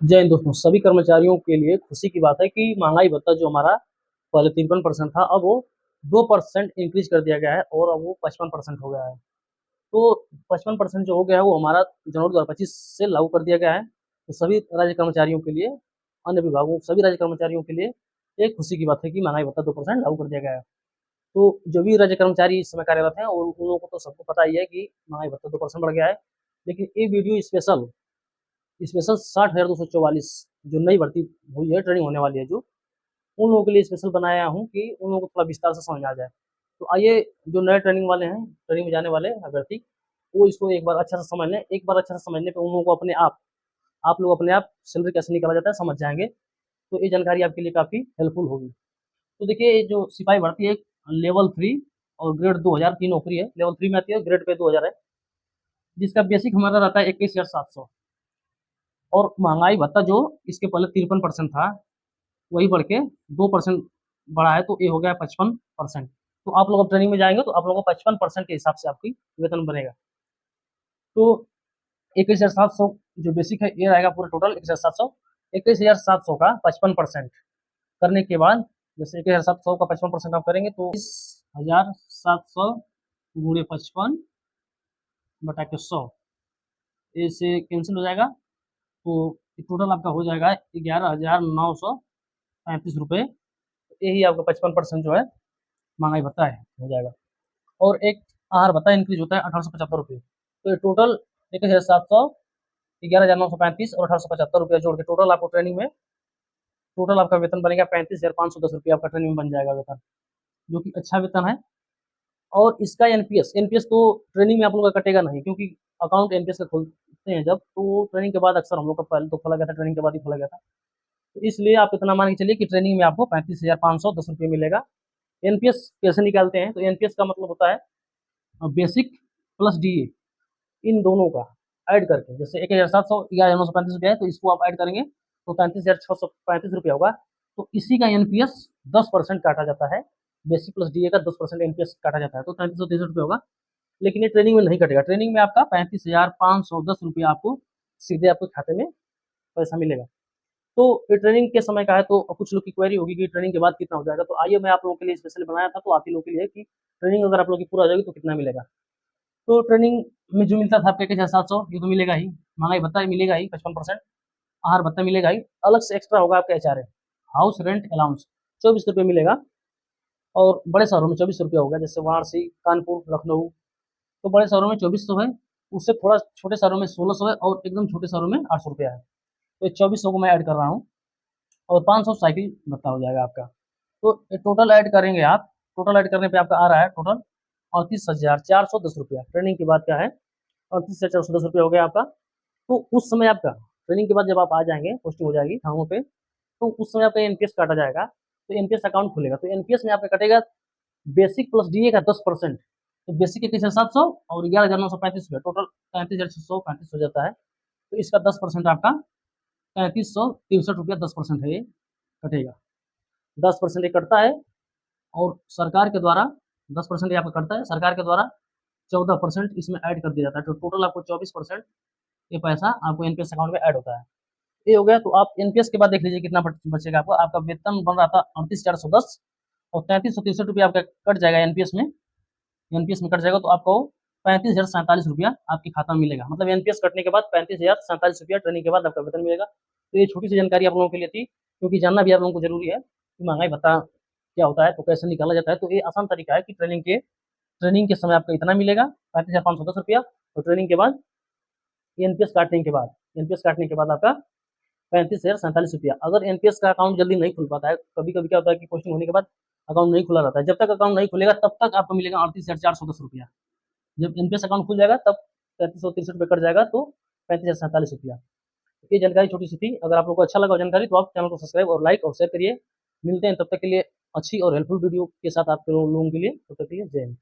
जय हिंद दोस्तों, सभी कर्मचारियों के लिए खुशी की बात है कि महँगाई भत्ता जो हमारा पहले 53% था, अब वो 2% इंक्रीज़ कर दिया गया है और अब वो 55% हो गया है। तो 55% जो हो गया है, वो हमारा जनवरी 2025 से लागू कर दिया गया है। तो सभी राज्य कर्मचारियों के लिए, अन्य विभागों सभी राज्य कर्मचारियों के लिए एक खुशी की बात है कि महँगाई भत्ता 2% लागू कर दिया गया है। तो जो भी राज्य कर्मचारी इस समय कार्यरत हैं, और उन लोगों को तो सबको पता ही है कि महँगाई भत्ता 2% बढ़ गया है। लेकिन ये वीडियो स्पेशल स्पेशल 60,244 जो नई भर्ती हुई है, ट्रेनिंग होने वाली है जो, उन लोगों के लिए स्पेशल बनाया हूँ कि उन लोगों को थोड़ा विस्तार से समझ में आ जाए। तो आइए, जो नए ट्रेनिंग वाले हैं, ट्रेनिंग में जाने वाले अभ्यर्थी, वो इसको एक बार अच्छे से समझ लें। एक बार अच्छे से समझने पे उन लोगों को अपने आप लोग अपने आप सैलरी कैसे निकाला जाता है समझ जाएँगे। तो ये जानकारी आपके लिए काफ़ी हेल्पफुल होगी। तो देखिए, ये जो सिपाही भर्ती है, लेवल 3 और ग्रेड 2000 की नौकरी है। लेवल 3 में आती है, ग्रेड पे 2000 है, जिसका बेसिक हमारा रहता है 21,700। और महँगाई भत्ता जो इसके पहले 53% था, वही बढ़ के 2% बढ़ा है, तो ये हो गया 55%। तो आप लोग अब ट्रेनिंग में जाएँगे, तो आप लोगों को 55% के हिसाब से आपकी वेतन बनेगा। तो 21,700 जो बेसिक है, ये रहेगा पूरा टोटल 21,700। 21,700 का 55% करने के बाद, जैसे 21,700 का 55% आप करेंगे तो 21,700 गुणे 55 बटा के 100, इससे कैंसिल हो जाएगा। तो टोटल आपका हो जाएगा 11,935 रुपये। यही आपका 55% जो है महँगाई भत्ता है, हो जाएगा। और एक आहार भत्ता इंक्रीज़ होता है 1875 रुपये। तो ये टोटल 21,700, 11,935 और 1875 रुपया जोड़ के टोटल आपको ट्रेनिंग में टोटल आपका वेतन बनेगा 35,510 रुपया। आपका ट्रेनिंग में बन जाएगा वेतन, जो कि अच्छा वेतन है। और इसका एनपीएस एनपीएस तो ट्रेनिंग में आप लोगों का कटेगा नहीं, क्योंकि अकाउंट एनपीएस का खोलते हैं जब, तो ट्रेनिंग के बाद अक्सर हम लोग का पहले तो खोला गया था, ट्रेनिंग के बाद ही खोला गया था। तो इसलिए आप इतना मान के चलिए कि ट्रेनिंग में आपको 35,510 रुपये मिलेगा। एनपीएस कैसे निकालते हैं? तो एनपीएस का मतलब होता है बेसिक प्लस डीए, इन दोनों का ऐड करके। जैसे 1,700 11,935 रुपया है, तो इसको आप ऐड करेंगे तो 35,635 रुपया होगा। तो इसी का एनपीएस 10% काटा जाता है। बेसिक प्लस डीए का 10% एनपीएस काटा जाता है, तो 35,063 रुपये होगा। लेकिन ये ट्रेनिंग में नहीं कटेगा। ट्रेनिंग में आपका 35,510 रुपया आपको सीधे आपके खाते में पैसा मिलेगा। तो ये ट्रेनिंग के समय का है, तो कुछ लोग की क्वेरी होगी कि ट्रेनिंग के बाद कितना हो जाएगा। तो आइए, मैं आप लोगों के लिए स्पेशली बनाया था, तो आप ही लोगों के लिए, कि ट्रेनिंग अगर आप लोगों की पूरा हो जाएगी तो कितना मिलेगा। तो ट्रेनिंग में जो मिलता था आपके 1,700, ये तो मिलेगा ही। महँगाई भत्ता मिलेगा ही 55%। आहार भत्ता मिलेगा ही। अलग से एक्स्ट्रा होगा आपका एचआरए, हाउस रेंट अलाउंस, 24 रुपये मिलेगा। और बड़े शहरों में 24 रुपया होगा, जैसे वाराणसी, कानपुर, लखनऊ। तो बड़े शहरों में 2400 है, उससे थोड़ा छोटे शहरों में 1600 है, और एकदम छोटे शहरों में 800 रुपया है। तो 2400 को मैं ऐड कर रहा हूँ, और 500 साइकिल भत्ता हो जाएगा आपका। तो टोटल ऐड करेंगे आप, टोटल ऐड करने पे आपका आ रहा है टोटल 38,410 रुपया। ट्रेनिंग के बाद क्या है, 38,410 रुपया हो गया आपका। तो उस समय आपका, ट्रेनिंग के बाद जब आप आ जाएंगे, पोस्टिंग हो जाएगी ठावों पे, तो उस समय आपका एनपीएस काटा जाएगा। तो एनपीएस अकाउंट खुलेगा, तो एनपीएस में आपका कटेगा बेसिक प्लस डीए का 10%। तो बेसिक 21,700 और 11,935 रुपया, टोटल 35,635 हो जाता है। तो इसका 10% आपका 3,363 रुपया 10% है, ये कटेगा। 10% ये कटता है, और सरकार के द्वारा 10% ये आपका कटता है, सरकार के द्वारा 14% इसमें ऐड कर दिया जाता है। तो टोटल आपको 24% ये पैसा आपको एनपीएस अकाउंट में ऐड होता है। ये हो गया। तो आप एनपीएस के बाद देख लीजिए कितना बचेगा आपको। आपका वेतन बन रहा था 38,410, और 3,363 रुपया आपका कट जाएगा एनपीएस में। एनपीएस में कट जाएगा, तो आपको 35,047 रुपया आपके खाता में मिलेगा। मतलब एनपीएस कटने के बाद 35,047 रुपया ट्रेनिंग के बाद आपका वेतन मिलेगा। तो ये छोटी सी जानकारी आप लोगों के लिए थी, क्योंकि जानना भी आप लोगों को जरूरी है कि महंगाई भत्ता क्या होता है, तो कैसे निकाला जाता है। तो ये आसान तरीका है कि ट्रेनिंग के समय आपका इतना मिलेगा, 35,510 रुपया। और ट्रेनिंग के बाद एनपीएस काटने के बाद आपका 35,047 रुपया। अगर एनपीएस का अकाउंट जल्दी नहीं खुल पाता है, कभी कभी क्या होता है कि पोस्टिंग होने के बाद अकाउंट नहीं खुला रहता है, जब तक अकाउंट नहीं खुलेगा तब तक आपको मिलेगा 38,410 रुपया। जब एनपीएस अकाउंट खुल जाएगा तब 3,363 रुपये कट जाएगा, तो 35,047 रुपया। ये जानकारी छोटी सी थी। अगर आप लोगों को अच्छा लगा जानकारी, तो आप चैनल को सब्सक्राइब और लाइक और शेयर करिए। मिलते हैं तब तक के लिए अच्छी और हेल्पफुल वीडियो के साथ, आप लोगों के लिए। तब तक के लिए जय हिंद।